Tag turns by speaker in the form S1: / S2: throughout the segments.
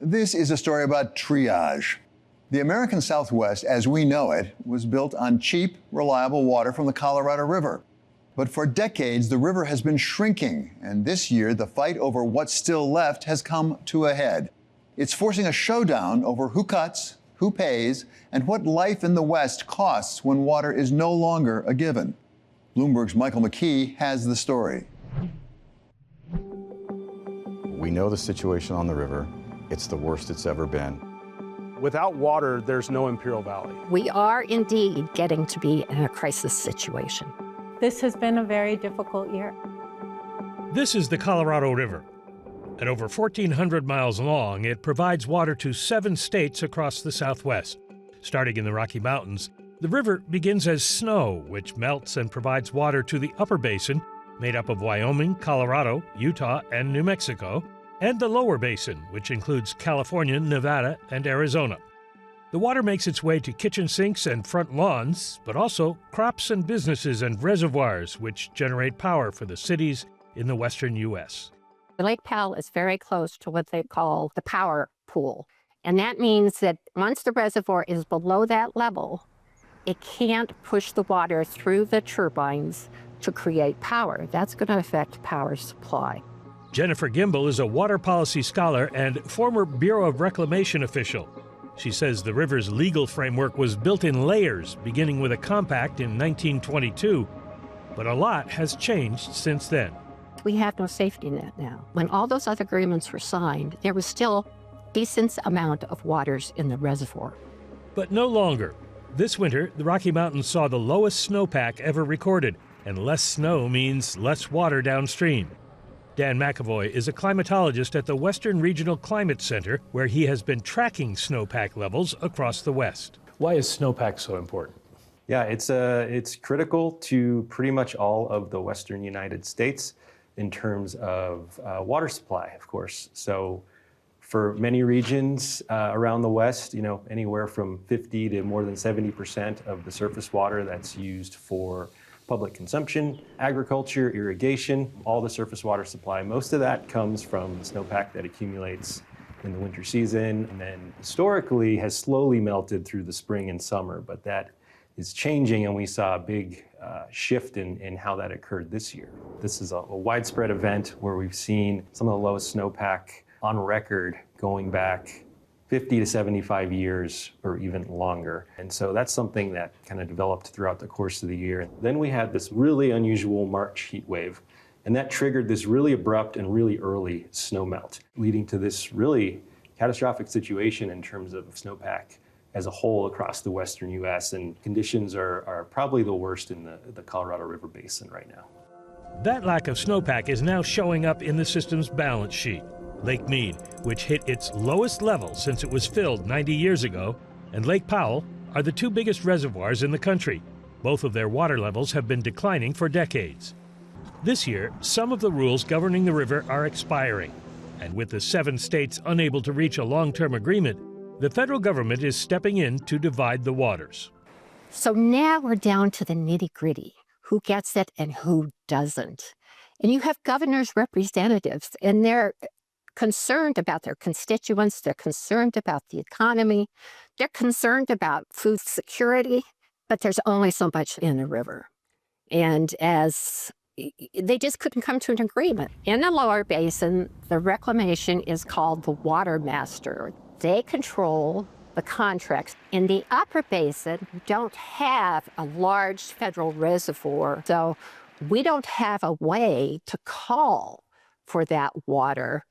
S1: This is a story about triage. The American Southwest, as we know it, was built on cheap, reliable water from the Colorado River. But for decades, the river has been shrinking, and this year, the fight over what's still left has come to a head. It's forcing a showdown over who cuts, who pays, and what life in the West costs when water is no longer a given. Bloomberg's Michael McKee has the story.
S2: We know the situation on the river. It's the worst it's ever been.
S3: Without water, there's no Imperial Valley.
S4: We are indeed getting to be in a crisis situation.
S5: This has been a very difficult year.
S6: This is the Colorado River. At over 1,400 miles long, it provides water to 7 states across the Southwest. Starting in the Rocky Mountains, the river begins as snow, which melts and provides water to the upper basin, made up of Wyoming, Colorado, Utah, and New Mexico, and the lower basin, which includes California, Nevada, and Arizona. The water makes its way to kitchen sinks and front lawns, but also crops and businesses and reservoirs, which generate power for the cities in the western U.S.
S4: Lake Powell is very close to what they call the power pool. And that means that once the reservoir is below that level, it can't push the water through the turbines to create power. That's going to affect power supply.
S6: Jennifer Gimbel is a water policy scholar and former Bureau of Reclamation official. She says the river's legal framework was built in layers, beginning with a compact in 1922. But a lot has changed since then.
S4: We have no safety net now. When all those other agreements were signed, there was still a decent amount of waters in the reservoir.
S6: But no longer. This winter, the Rocky Mountains saw the lowest snowpack ever recorded, and less snow means less water downstream. Dan McAvoy is a climatologist at the Western Regional Climate Center, where he has been tracking snowpack levels across the West.
S3: Why is snowpack so important?
S7: Yeah, it's critical to pretty much all of the western United States in terms of water supply, of course. So for many regions around the West, anywhere from 50 to more than 70% of the surface water that's used for public consumption, agriculture, irrigation, all the surface water supply. Most of that comes from the snowpack that accumulates in the winter season and then historically has slowly melted through the spring and summer, but that is changing, and we saw a big shift in how that occurred this year. This is a widespread event where we've seen some of the lowest snowpack on record going back 50 to 75 years or even longer. And so that's something that kind of developed throughout the course of the year. Then we had this really unusual March heat wave, and that triggered this really abrupt and really early snow melt, leading to this really catastrophic situation in terms of snowpack as a whole across the western U.S., and conditions are probably the worst in the Colorado River Basin right now.
S6: That lack of snowpack is now showing up in the system's balance sheet. Lake Mead, which hit its lowest level since it was filled 90 years ago, and Lake Powell are the 2 biggest reservoirs in the country. Both of their water levels have been declining for decades. This year, some of the rules governing the river are expiring, and with the 7 states unable to reach a long-term agreement, the federal government is stepping in to divide the waters.
S4: So now we're down to the nitty-gritty. Who gets it and who doesn't? And you have governors' representatives, and they're concerned about their constituents. They're concerned about the economy. They're concerned about food security, but there's only so much in the river. And as they just couldn't come to an agreement. In the lower basin, the reclamation is called the water master. They control the contracts. In the upper basin, we don't have a large federal reservoir, so we don't have a way to call for that water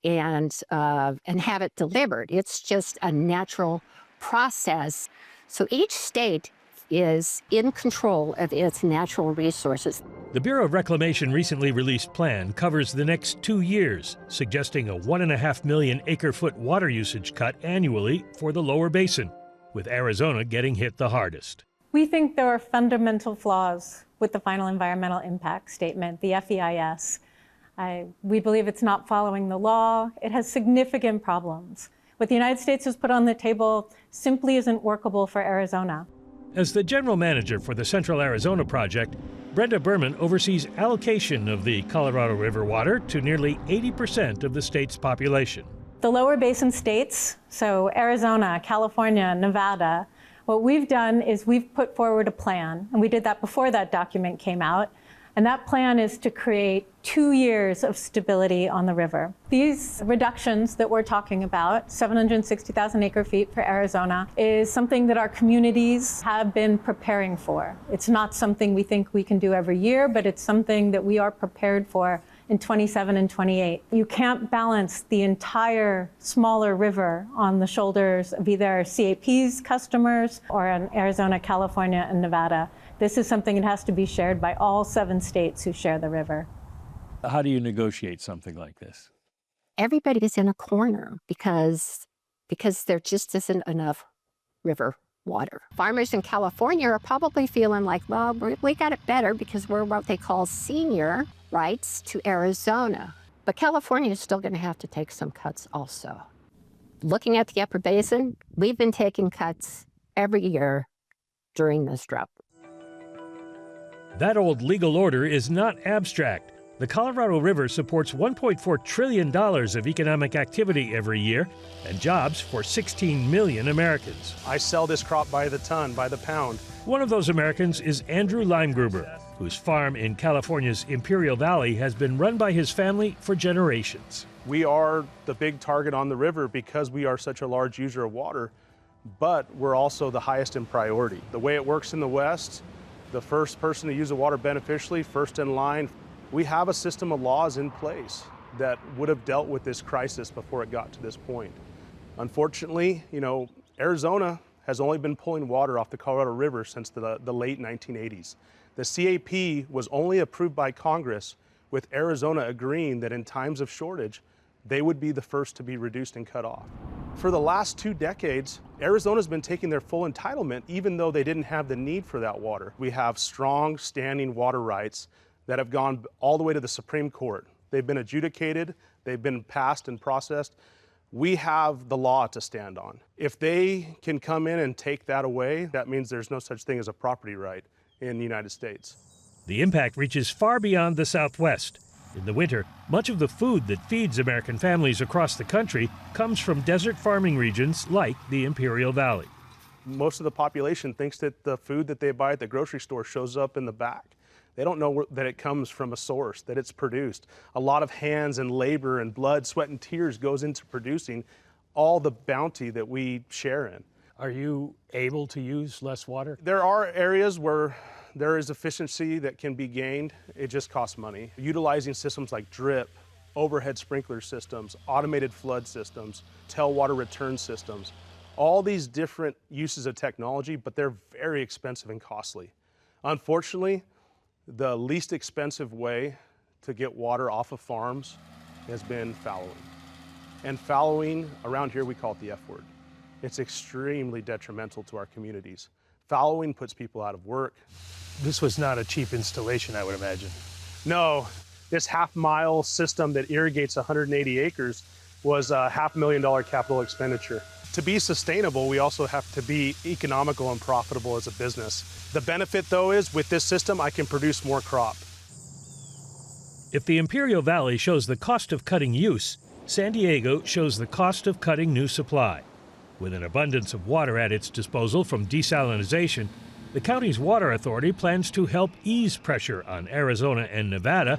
S4: and have it delivered. It's just a natural process. So each state is in control of its natural resources.
S6: The Bureau of Reclamation recently released plan covers the next 2 years, suggesting a 1.5 million acre-foot water usage cut annually for the lower basin, with Arizona getting hit the hardest.
S5: We think there are fundamental flaws with the final environmental impact statement, the FEIS. We believe it's not following the law. It has significant problems. What the United States has put on the table simply isn't workable for Arizona.
S6: As the general manager for the Central Arizona Project, Brenda Berman oversees allocation of the Colorado River water to nearly 80% of the state's population.
S5: The lower basin states, so Arizona, California, Nevada, what we've done is we've put forward a plan, and we did that before that document came out, and that plan is to create 2 years of stability on the river. These reductions that we're talking about, 760,000 acre-feet for Arizona, is something that our communities have been preparing for. It's not something we think we can do every year, but it's something that we are prepared for in 27 and 28. You can't balance the entire smaller river on the shoulders of either CAP's customers or in Arizona, California, and Nevada. This is something that has to be shared by all 7 states who share the river.
S8: How do you negotiate something like this?
S4: Everybody is in a corner because there just isn't enough river water. Farmers in California are probably feeling like, well, we got it better because we're what they call senior rights to Arizona. But California is still going to have to take some cuts also. Looking at the upper basin, we've been taking cuts every year during this drought.
S6: That old legal order is not abstract. The Colorado River supports $1.4 trillion of economic activity every year and jobs for 16 million Americans.
S3: I sell this crop by the ton, by the pound.
S6: One of those Americans is Andrew Limegruber, whose farm in California's Imperial Valley has been run by his family for generations.
S3: We are the big target on the river because we are such a large user of water, but we're also the highest in priority. The way it works in the West, the first person to use the water beneficially, first in line. We have a system of laws in place that would have dealt with this crisis before it got to this point. Unfortunately, Arizona has only been pulling water off the Colorado River since the late 1980s. The CAP was only approved by Congress with Arizona agreeing that in times of shortage, they would be the first to be reduced and cut off. For the last 2 decades, Arizona's been taking their full entitlement even though they didn't have the need for that water. We have strong standing water rights that have gone all the way to the Supreme Court. They've been adjudicated, they've been passed and processed. We have the law to stand on. If they can come in and take that away, that means there's no such thing as a property right in the United States.
S6: The impact reaches far beyond the Southwest. In the winter, much of the food that feeds American families across the country comes from desert farming regions like the Imperial Valley.
S3: Most of the population thinks that the food that they buy at the grocery store shows up in the back. They don't know that it comes from a source, that it's produced. A lot of hands and labor and blood, sweat and tears goes into producing all the bounty that we share in.
S8: Are you able to use less water?
S3: There are areas where there is efficiency that can be gained. It just costs money. Utilizing systems like drip, overhead sprinkler systems, automated flood systems, tailwater return systems, all these different uses of technology, but they're very expensive and costly. Unfortunately, the least expensive way to get water off of farms has been fallowing. And fallowing, around here we call it the F word. It's extremely detrimental to our communities. Fallowing puts people out of work.
S6: This was not a cheap installation, I would imagine.
S3: No, this half-mile system that irrigates 180 acres was a $500,000 capital expenditure. To be sustainable, we also have to be economical and profitable as a business. The benefit, though, is with this system, I can produce more crop.
S6: If the Imperial Valley shows the cost of cutting use, San Diego shows the cost of cutting new supply. With an abundance of water at its disposal from desalinization, the county's water authority plans to help ease pressure on Arizona and Nevada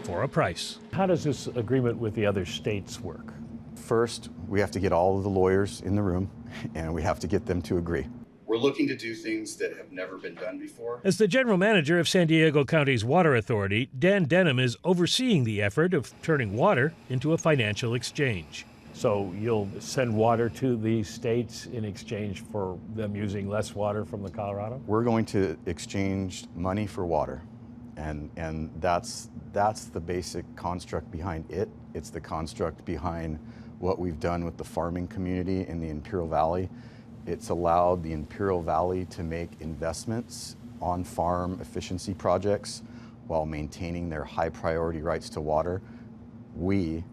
S6: for a price.
S8: How does this agreement with the other states work?
S2: First, we have to get all of the lawyers in the room, and we have to get them to agree.
S9: We're looking to do things that have never been done before.
S6: As the general manager of San Diego County's water authority, Dan Denham is overseeing the effort of turning water into a financial exchange.
S8: So you'll send water to these states in exchange for them using less water from the Colorado?
S2: We're going to exchange money for water, and that's the basic construct behind it. It's the construct behind what we've done with the farming community in the Imperial Valley. It's allowed the Imperial Valley to make investments on farm efficiency projects while maintaining their high priority rights to water. We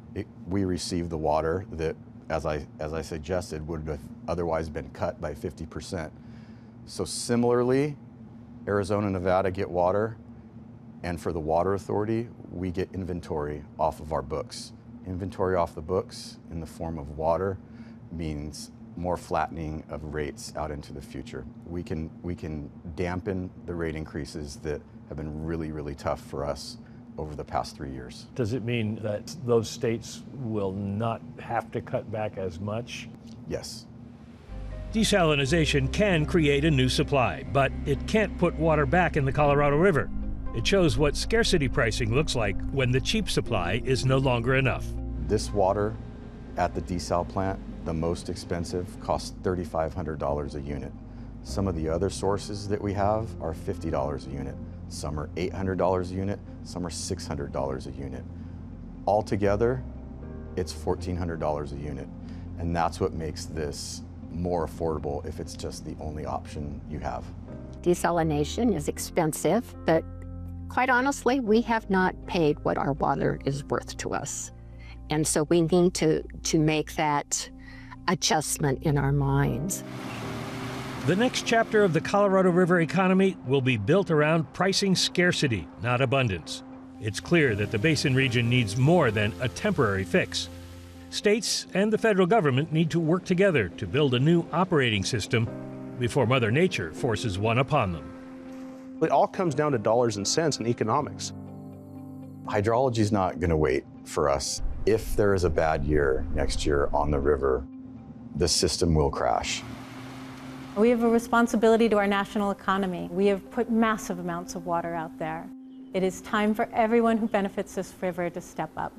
S2: receive the water that, as I suggested, would have otherwise been cut by 50%. So similarly, Arizona and Nevada get water, and for the water authority, we get inventory off of our books. inventory off the books in the form of water means more flattening of rates out into the future. We can dampen the rate increases that have been really, really tough for us over the past 3 years.
S8: Does it mean that those states will not have to cut back as much?
S2: Yes.
S6: Desalination can create a new supply, but it can't put water back in the Colorado River. It shows what scarcity pricing looks like when the cheap supply is no longer enough.
S2: This water at the desal plant, the most expensive, costs $3,500 a unit. Some of the other sources that we have are $50 a unit. Some are $800 a unit, some are $600 a unit. Altogether, it's $1,400 a unit. And that's what makes this more affordable if it's just the only option you have.
S4: Desalination is expensive, but quite honestly, we have not paid what our water is worth to us. And so we need to make that adjustment in our minds.
S6: The next chapter of the Colorado River economy will be built around pricing scarcity, not abundance. It's clear that the basin region needs more than a temporary fix. States and the federal government need to work together to build a new operating system before Mother Nature forces one upon them.
S3: It all comes down to dollars and cents and economics.
S2: Hydrology is not going to wait for us. If there is a bad year next year on the river, the system will crash.
S5: We have a responsibility to our national economy. We have put massive amounts of water out there. It is time for everyone who benefits this river to step up.